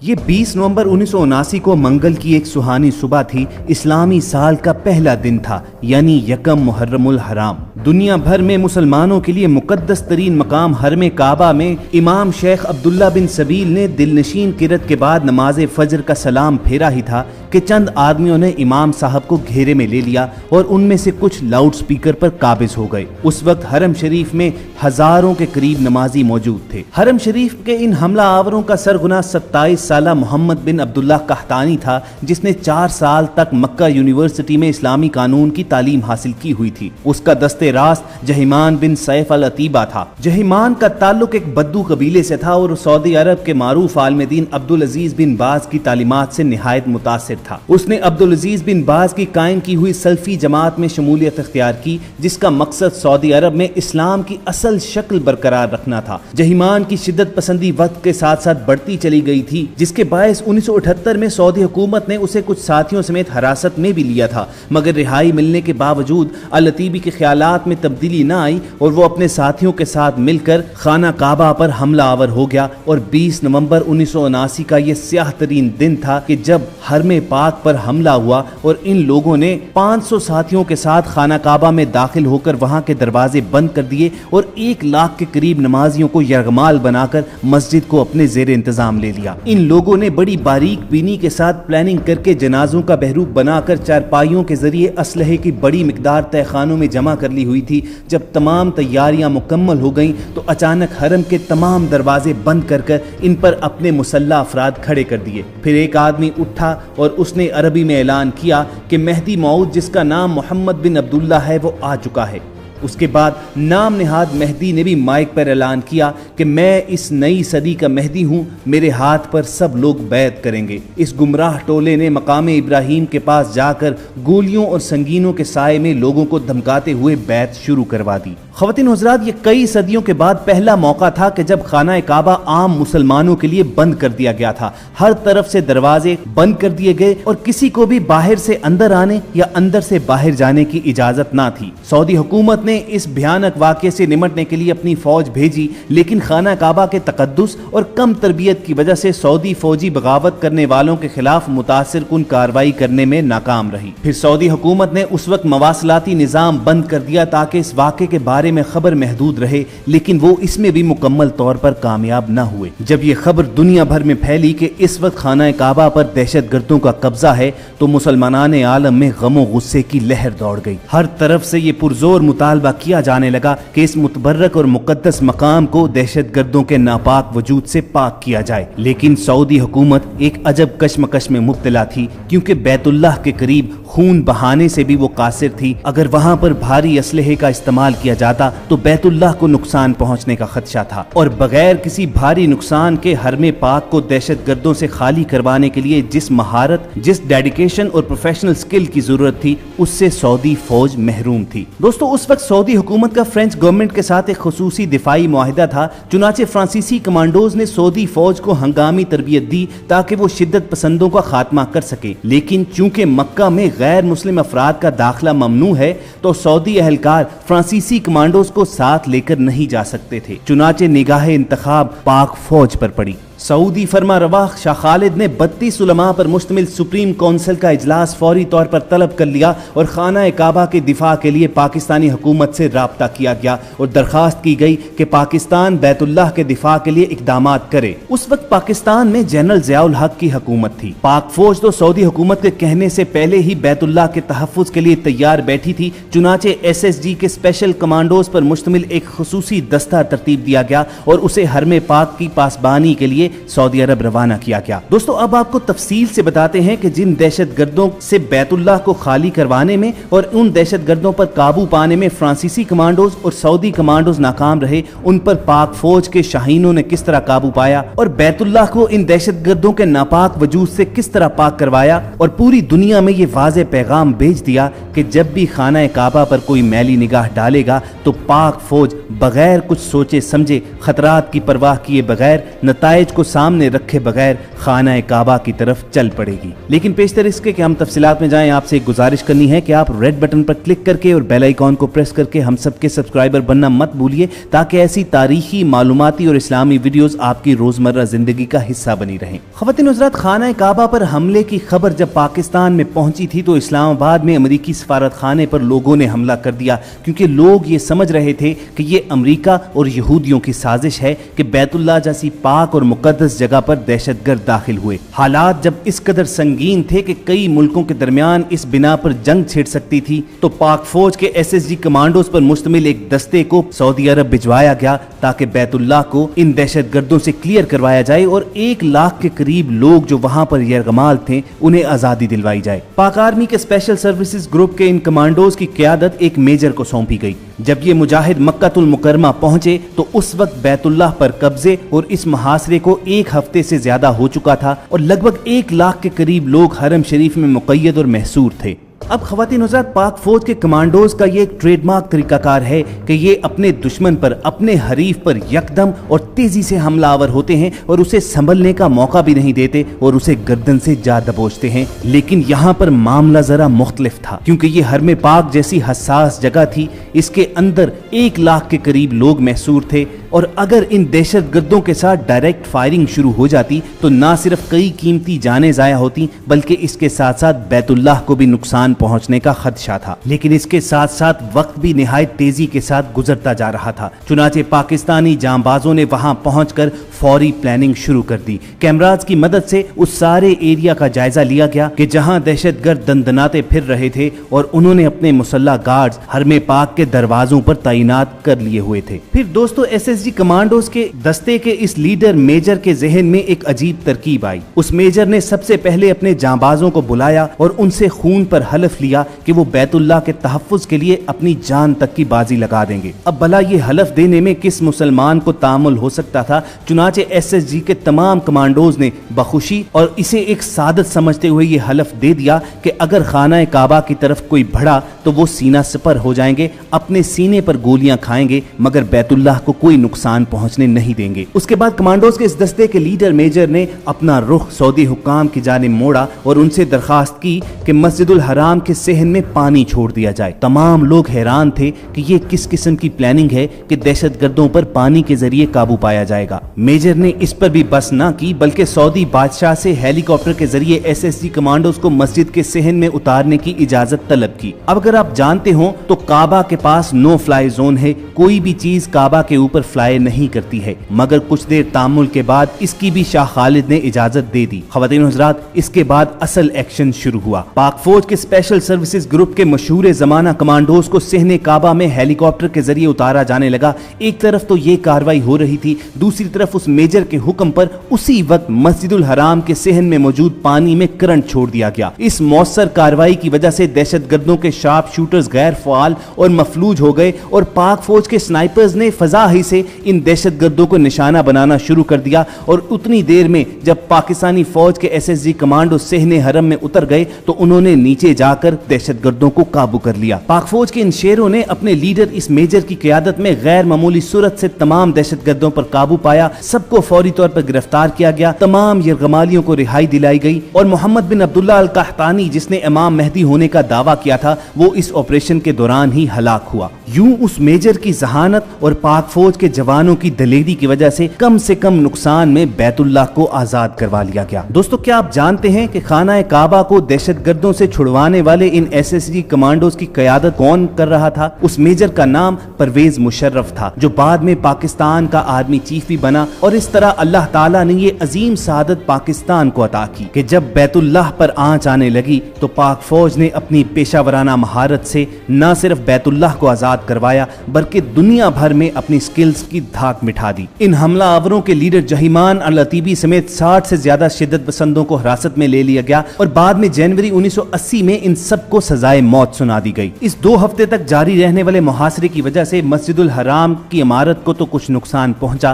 یہ 20 نومبر 1979 کو منگل کی ایک سہانی صبح تھی۔ اسلامی سال کا پہلا دن تھا، یعنی یکم محرم الحرام۔ دنیا بھر میں مسلمانوں کے لیے مقدس ترین مقام حرم کعبہ میں امام شیخ عبداللہ بن سبیل نے دلنشین قرات کے بعد نماز فجر کا سلام پھیرا ہی تھا کہ چند آدمیوں نے امام صاحب کو گھیرے میں لے لیا اور ان میں سے کچھ لاؤڈ سپیکر پر قابض ہو گئے۔ اس وقت حرم شریف میں ہزاروں کے قریب نمازی موجود تھے۔ حرم شریف کے ان حملہ آوروں کا سرغنہ 27 سالہ محمد بن عبداللہ قحطانی تھا، جس نے 4 سال تک مکہ یونیورسٹی میں اسلامی قانون کی تعلیم حاصل کی ہوئی تھی۔ اس کا دست راست جہیمان بن سیف العتیبہ تھا۔ جہیمان کا تعلق ایک بدو قبیلے سے تھا اور سعودی عرب کے معروف عالم دین عبدالعزیز بن باز کی تعلیمات سے نہایت متاثر تھا۔ اس نے عبدالعزیز بن باز کی قائم کی ہوئی سلفی جماعت میں شمولیت اختیار کی، جس کا مقصد سعودی عرب میں اسلام کی اصل شکل برقرار رکھنا تھا۔ جہیمان کی شدت پسندی وقت کے ساتھ ساتھ بڑھتی چلی گئی تھی، جس کے باعث 1978 میں سعودی حکومت نے اسے کچھ ساتھیوں سمیت حراست میں بھی لیا تھا، مگر رہائی ملنے کے باوجود العتیبی کے خیالات میں تبدیلی نہ آئی اور وہ اپنے ساتھیوں کے ساتھ مل کر خانہ کعبہ پر حملہ آور ہو گیا۔ اور 20 نومبر 1979 کا یہ سیاہ ترین دن تھا کہ جب حرم پاک پر حملہ ہوا اور ان لوگوں نے 500 ساتھیوں کے ساتھ خانہ کعبہ میں داخل ہو کر وہاں کے دروازے بند کر دیے اور 1 لاکھ کے قریب نمازیوں کو یرغمال بنا کر مسجد کو اپنے زیر انتظام لے لیا۔ ان لوگوں نے بڑی باریک بینی کے ساتھ پلاننگ کر کے جنازوں کا بحروب بنا کر چارپائیوں کے ذریعے اسلحے کی بڑی مقدار تہہ خانوں میں جمع کر لی ہوئی تھی۔ جب تمام تیاریاں مکمل ہو گئیں تو اچانک حرم کے تمام دروازے بند کر کر ان پر اپنے مسلح افراد کھڑے کر دیے۔ پھر ایک آدمی اٹھا اور اس نے عربی میں اعلان کیا کہ مہدی موعود، جس کا نام محمد بن عبداللہ ہے، وہ آ چکا ہے۔ اس کے بعد نام نہاد مہدی نے بھی مائک پر اعلان کیا کہ میں اس نئی صدی کا مہدی ہوں، میرے ہاتھ پر سب لوگ بیعت کریں گے۔ اس گمراہ ٹولے نے مقام ابراہیم کے پاس جا کر گولیوں اور سنگینوں کے سائے میں لوگوں کو دھمکاتے ہوئے بیعت شروع کروا دی۔ خواتین و حضرات، یہ کئی صدیوں کے بعد پہلا موقع تھا کہ جب خانہ کعبہ عام مسلمانوں کے لیے بند کر دیا گیا تھا۔ ہر طرف سے دروازے بند کر دیے گئے اور کسی کو بھی باہر سے اندر آنے یا اندر سے باہر جانے کی اجازت نہ تھی۔ سعودی حکومت نے اس بھیانک واقعے سے نمٹنے کے لیے اپنی فوج بھیجی، لیکن خانہ کعبہ کے تقدس اور کم تربیت کی وجہ سے سعودی فوجی بغاوت کرنے والوں کے خلاف متاثر کن کارروائی کرنے میں ناکام رہی۔ پھر سعودی حکومت نے اس وقت مواصلاتی نظام بند کر دیا تاکہ اس واقعے کے بارے میں خبر محدود رہے، لیکن وہ اس میں بھی مکمل طور پر کامیاب نہ ہوئے۔ جب یہ خبر دنیا بھر میں پھیلی کہ اس وقت خانہ کعبہ پر دہشت گردوں کا قبضہ ہے تو مسلمانان عالم میں غم و غصے کی لہر دوڑ گئی۔ ہر طرف سے یہ پرزور مطالبہ کیا جانے لگا کہ اس متبرک اور مقدس مقام کو دہشت گردوں کے ناپاک وجود سے پاک کیا جائے، لیکن سعودی حکومت ایک عجب کشمکش میں مبتلا تھی، کیونکہ بیت اللہ کے قریب خون بہانے سے بھی وہ قاصر تھی۔ اگر وہاں پر بھاری اسلحے کا استعمال کیا جاتا تو بیت اللہ کو نقصان پہنچنے کا خدشہ تھا، اور بغیر کسی بھاری نقصان کے حرم پاک کو دہشت گردوں سے خالی کروانے کے لیے جس مہارت، جس ڈیڈیکیشن اور پروفیشنل سکل کی ضرورت تھی، اس سے سعودی فوج محروم تھی۔ دوستو، اس وقت سعودی حکومت کا فرینچ گورنمنٹ کے ساتھ ایک خصوصی دفاعی معاہدہ تھا، چنانچہ فرانسیسی کمانڈوز نے سعودی فوج کو ہنگامی تربیت دی تاکہ وہ شدت پسندوں کا خاتمہ کر سکے، لیکن چونکہ مکہ میں غیر مسلم افراد کا داخلہ ممنوع ہے تو سعودی اہلکار فرانسیسی کمانڈوز کو ساتھ لے کر نہیں جا سکتے تھے، چنانچہ نگاہ انتخاب پاک فوج پر پڑی۔ سعودی فرما روا شاہ خالد نے 32 علماء پر مشتمل سپریم کونسل کا اجلاس فوری طور پر طلب کر لیا اور خانہ کعبہ کے دفاع کے لیے پاکستانی حکومت سے رابطہ کیا گیا اور درخواست کی گئی کہ پاکستان بیت اللہ کے دفاع کے لیے اقدامات کرے۔ اس وقت پاکستان میں جنرل ضیاء الحق کی حکومت تھی۔ پاک فوج تو سعودی حکومت کے کہنے سے پہلے ہی بیت اللہ کے تحفظ کے لیے تیار بیٹھی تھی، چنانچہ SSG کے اسپیشل کمانڈوز پر مشتمل ایک خصوصی دستہ ترتیب دیا گیا اور اسے حرم پاک کی پاسبانی کے لیے سعودی عرب روانہ کیا گیا۔ دوستو، اب آپ کو تفصیل سے بتاتے ہیں کہ جن دہشت گردوں سے بیت اللہ کو خالی کروانے میں اور ان دہشت گردوں پر قابو پانے میں فرانسیسی کمانڈوز اور سعودی کمانڈوز ناکام رہے، ان پر پاک فوج کے شاہینوں نے کس طرح قابو پایا اور بیت اللہ کو ان دہشت گردوں کے ناپاک وجود سے کس طرح پاک کروایا، اور پوری دنیا میں یہ واضح پیغام بھیج دیا کہ جب بھی خانہ کعبہ پر کوئی میلی نگاہ ڈالے گا تو پاک فوج بغیر کچھ سوچے سمجھے، خطرات کی پرواہ کیے بغیر، نتائج کو کو سامنے رکھے بغیر خانہ کعبہ کی طرف چل پڑے گی۔ لیکن پیشتر اس کے کہ ہم تفصیلات میں جائیں، آپ سے ایک گزارش کرنی ہے کہ آپ ریڈ بٹن پر کلک کر کے اور بیل آئیکن کو پریس کر کے ہم سب کے سبسکرائبر بننا مت بھولیے، تاکہ ایسی تاریخی، معلوماتی اور اسلامی ویڈیوز آپ کی روزمرہ زندگی کا حصہ بنی رہیں۔ خواتین و حضرات، خانہ کعبہ پر حملے کی خبر جب پاکستان میں پہنچی تھی تو اسلام آباد میں امریکی سفارت خانے پر لوگوں نے حملہ کر دیا، کیونکہ لوگ یہ سمجھ رہے تھے کہ یہ امریکہ اور یہودیوں کی سازش ہے کہ بیت اللہ جیسی پاک اور مقدس جگہ پر دہشت گرد داخل ہوئے۔ حالات جب اس قدر سنگین تھے کہ کئی ملکوں کے درمیان اس بنا پر جنگ چھڑ سکتی تھی، تو پاک فوج کے SSG کمانڈوز پر مشتمل ایک دستے کو سعودی عرب بھجوایا گیا تاکہ بیت اللہ کو ان دہشت گردوں سے کلیئر کروایا جائے اور 1 لاکھ کے قریب لوگ جو وہاں پر یرغمال تھے انہیں آزادی دلوائی جائے۔ پاک آرمی کے اسپیشل سروسز گروپ کے ان کمانڈوز کی قیادت ایک میجر کو سونپی گئی۔ جب یہ مجاہد مکہ المکرمہ پہنچے تو اس وقت بیت اللہ پر قبضے اور اس محاصرے کو 1 ہفتے سے زیادہ ہو چکا تھا اور لگ بھگ 1 لاکھ کے قریب لوگ حرم شریف میں مقید اور محصور تھے۔ اب خواتین حضرات، پاک فوج کے کمانڈوز کا یہ ایک ٹریڈ مارک طریقہ کار ہے کہ یہ اپنے دشمن پر، اپنے حریف پر یکدم اور تیزی سے حملہ آور ہوتے ہیں اور اسے سنبھلنے کا موقع بھی نہیں دیتے اور اسے گردن سے جا دبوچتے ہیں۔ لیکن یہاں پر معاملہ ذرا مختلف تھا، کیونکہ یہ حرم پاک جیسی حساس جگہ تھی، اس کے اندر 1 لاکھ کے قریب لوگ محصور تھے، اور اگر ان دہشت گردوں کے ساتھ ڈائریکٹ فائرنگ شروع ہو جاتی تو نہ صرف کئی قیمتی جانیں ضائع ہوتی بلکہ اس کے ساتھ ساتھ بیت اللہ کو بھی نقصان پہنچنے کا خدشہ تھا۔ لیکن اس کے ساتھ ساتھ وقت بھی نہایت تیزی کے ساتھ گزرتا جا رہا تھا، چنانچہ پاکستانی جانبازوں نے وہاں پہنچ کر فوری پلاننگ شروع کر دی۔ کیمراز کی مدد سے اس سارے ایریا کا جائزہ لیا گیا کہ جہاں دہشت گرد دندناتے پھر رہے تھے، اور انہوں نے اپنے مسلح گارڈز حرم پاک کے دروازوں پر تعینات کر لیے ہوئے تھے۔ پھر دوستو، SSG کمانڈوز کے دستے کے اس لیڈر میجر کے ذہن میں ایک عجیب ترکیب آئی۔ اس میجر نے سب سے پہلے اپنے جانبازوں کو بلایا اور ان سے خون پر حلف لیا کہ وہ بیت اللہ کے تحفظ کے لیے اپنی جان تک کی بازی لگا دیں گے۔ اب بھلا یہ حلف دینے میں کس مسلمان کو تامل ہو سکتا تھا؟ چنانچہ SSG کے تمام کمانڈوز نے بخوشی اور اسے ایک سعادت سمجھتے ہوئے یہ حلف دے دیا کہ اگر خانہ کعبہ کی طرف کوئی بڑھا تو وہ سینہ سپر ہو جائیں گے، اپنے سینے پر گولیاں کھائیں گے، مگر بیت اللہ کو کوئی نقصان پہنچنے نہیں دیں گے۔ اس کے بعد کمانڈوز کے اس دستے کے لیڈر میجر نے اپنا رخ سعودی حکام کی جانب موڑا اور ان سے درخواست کی کہ مسجد الحرام کے صحن میں پانی چھوڑ دیا جائے۔ تمام لوگ حیران تھے کہ یہ کس قسم کی پلاننگ ہے کہ دہشت گردوں پر پانی کے ذریعے قابو پایا جائے گا۔ میجر نے اس پر بھی بس نہ کی بلکہ سعودی بادشاہ سے ہیلی کاپٹر کے ذریعے SSG کمانڈوز کو مسجد کے صحن میں اتارنے کی اجازت طلب کی۔ اب اگر آپ جانتے ہوں تو کعبہ کے پاس نو فلائی زون ہے، کوئی بھی چیز کعبہ کے اوپر فلائی نہیں کرتی ہے، مگر کچھ دیر تامل کے بعد اس کی بھی شاہ خالد نے اجازت دے دی۔ خواتین و حضرات، اس کے بعد اصل ایکشن شروع ہوا۔ پاک فوج کے اسپیشل سروسز گروپ کے مشہور زمانہ کمانڈوز کو صحن کعبہ میں ہیلی کاپٹر کے ذریعے اتارا جانے لگا۔ ایک طرف تو یہ کاروائی ہو رہی تھی، دوسری طرف اس میجر کے حکم پر اسی وقت مسجد الحرام کے صحن میں موجود پانی میں کرنٹ چھوڑ دیا گیا۔ اس مؤثر کاروائی کی وجہ سے دہشت گردوں کے شارپ شوٹرز غیر فعال اور مفلوج ہو گئے اور پاک فوج کے سنائپرز نے فضا ہی سے ان دہشت گردوں کو نشانہ بنانا شروع کر دیا، اور اتنی دیر میں جب پاکستانی فوج کے SSG کمانڈو صحن حرم میں اتر گئے تو انہوں نے نیچے جا کر دہشت گردوں کو قابو کر لیا۔ پاک فوج کے ان شیروں نے اپنے لیڈر اس میجر کی قیادت میں غیر معمولی صورت سے تمام دہشت گردوں پر قابو پایا، سب کو فوری طور پر گرفتار کیا گیا، تمام یرغمالیوں کو رہائی دلائی گئی، اور محمد بن عبداللہ القحطانی جس نے امام مہدی ہونے کا دعویٰ کیا تھا وہ اس آپریشن کے دوران ہی ہلاک ہوا۔ یوں اس میجر کی ذہانت اور پاک فوج کے جوانوں کی دلیری کی وجہ سے کم نقصان میں بیت اللہ کو آزاد کروا لیا گیا۔ دوستو، کیا آپ جانتے ہیں کہ خانہ کعبہ کو دہشت گردوں سے چھڑوانے والے ان SSG کمانڈوز کی قیادت کون کر رہا تھا؟ اس میجر کا نام پرویز مشرف تھا، جو بعد میں پاکستان کا آرمی چیف بھی بنا، اور اس طرح اللہ تعالیٰ نے یہ عظیم سعادت پاکستان کو عطا کی کہ جب بیت اللہ پر آنچ آنے لگی تو پاک فوج نے اپنی پیشہ ورانہ مہارت سے نہ صرف بیت اللہ کو آزاد کروایا بلکہ دنیا بھر میں اپنی سکلز کی دھاک مٹھا دی۔ ان حملہ آوروں کے لیڈر جہیمان العتیبی سمیت 60 سے زیادہ شدت پسندوں کو حراست میں لے لیا گیا اور بعد میں جنوری 1980 میں ان سب کو سزائے موت سنا دی گئی۔ اس 2 ہفتے تک جاری رہنے والے محاصرے کی وجہ سے مسجد الحرام کی عمارت کو تو کچھ نقصان پہنچا،